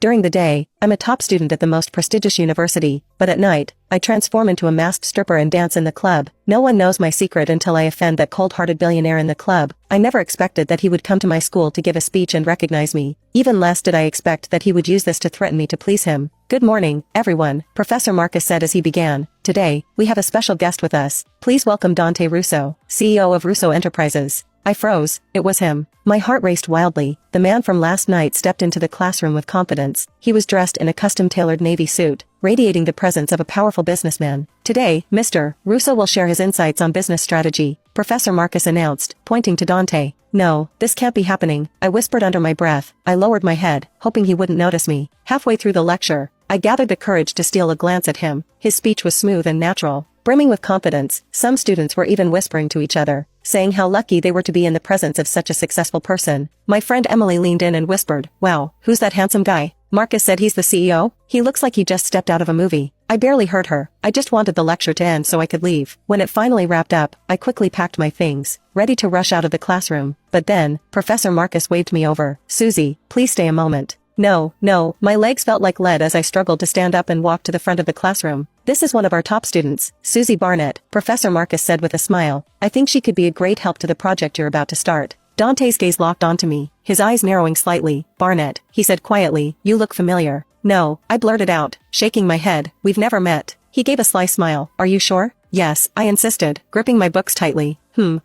During the day, I'm a top student at the most prestigious university, but at night, I transform into a masked stripper and dance in the club. No one knows my secret until I offend that cold-hearted billionaire in the club. I never expected that he would come to my school to give a speech and recognize me. Even less did I expect that he would use this to threaten me to please him. "Good morning, everyone," Professor Marcus said as he began. "Today, we have a special guest with us. Please welcome Dante Russo, CEO of Russo Enterprises." I froze. It was him. My heart raced wildly. The man from last night stepped into the classroom with confidence. He was dressed in a custom-tailored navy suit, radiating the presence of a powerful businessman. "Today, Mr. Russo will share his insights on business strategy," Professor Marcus announced, pointing to Dante. "No, this can't be happening," I whispered under my breath. I lowered my head, hoping he wouldn't notice me. Halfway through the lecture, I gathered the courage to steal a glance at him. His speech was smooth and natural, brimming with confidence. Some students were even whispering to each other, saying how lucky they were to be in the presence of such a successful person. My friend Emily leaned in and whispered, "Wow, who's that handsome guy?" Marcus said, "He's the CEO? He looks like he just stepped out of a movie." I barely heard her. I just wanted the lecture to end so I could leave. When it finally wrapped up, I quickly packed my things, ready to rush out of the classroom. But then, Professor Marcus waved me over. "Susie, please stay a moment." No, my legs felt like lead as I struggled to stand up and walk to the front of the classroom. "This is one of our top students, Susie Barnett," Professor Marcus said with a smile. "I think she could be a great help to the project you're about to start." Dante's gaze locked onto me, his eyes narrowing slightly. "Barnett," he said quietly, "you look familiar." "No," I blurted out, shaking my head. "We've never met." He gave a sly smile. "Are you sure?" "Yes," I insisted, gripping my books tightly.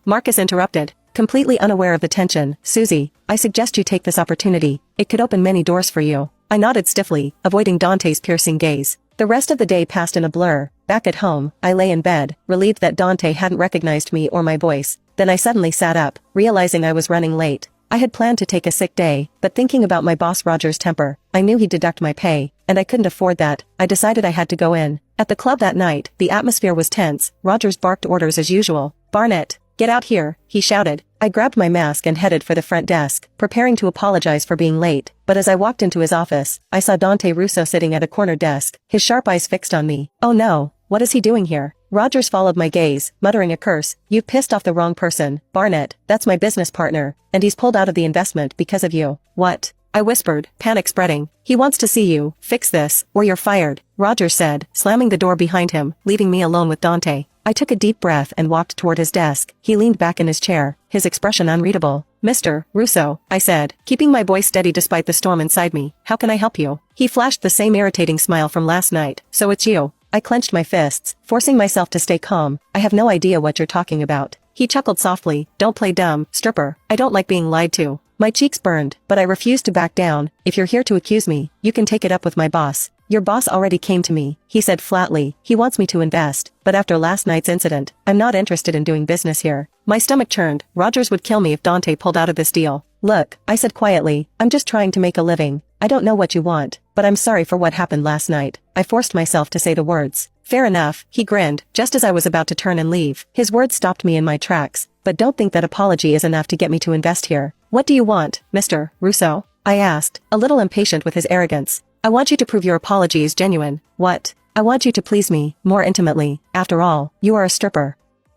Marcus interrupted, completely unaware of the tension. "Susie, I suggest you take this opportunity. It could open many doors for you." I nodded stiffly, avoiding Dante's piercing gaze. The rest of the day passed in a blur. Back at home, I lay in bed, relieved that Dante hadn't recognized me or my voice. Then I suddenly sat up, realizing I was running late. I had planned to take a sick day, but thinking about my boss Roger's temper, I knew he'd deduct my pay, and I couldn't afford that. I decided I had to go in. At the club that night, the atmosphere was tense. Rogers barked orders as usual. "Barnett, get out here," he shouted. I grabbed my mask and headed for the front desk, preparing to apologize for being late. But as I walked into his office, I saw Dante Russo sitting at a corner desk, his sharp eyes fixed on me. "Oh no, what is he doing here?" Rogers followed my gaze, muttering a curse. "You've pissed off the wrong person, Barnett. That's my business partner, and he's pulled out of the investment because of you." "What?" I whispered, panic spreading. "He wants to see you. Fix this, or you're fired," Rogers said, slamming the door behind him, leaving me alone with Dante. I took a deep breath and walked toward his desk. He leaned back in his chair, his expression unreadable. "Mr. Russo," I said, keeping my voice steady despite the storm inside me. "How can I help you?" He flashed the same irritating smile from last night. "So it's you." I clenched my fists, forcing myself to stay calm. "I have no idea what you're talking about." He chuckled softly. "Don't play dumb, stripper. I don't like being lied to." My cheeks burned, but I refused to back down. "If you're here to accuse me, you can take it up with my boss." "Your boss already came to me," he said flatly. "He wants me to invest, but after last night's incident, I'm not interested in doing business here." My stomach churned. Rogers would kill me if Dante pulled out of this deal. "Look," I said quietly, "I'm just trying to make a living. I don't know what you want, but I'm sorry for what happened last night." I forced myself to say the words. "Fair enough," he grinned, just as I was about to turn and leave. His words stopped me in my tracks. "But don't think that apology is enough to get me to invest here." "What do you want, Mr. Russo?" I asked, a little impatient with his arrogance. "I want you to prove your apology is genuine." "What?" "I want you to please me, more intimately. After all, you are a stripper."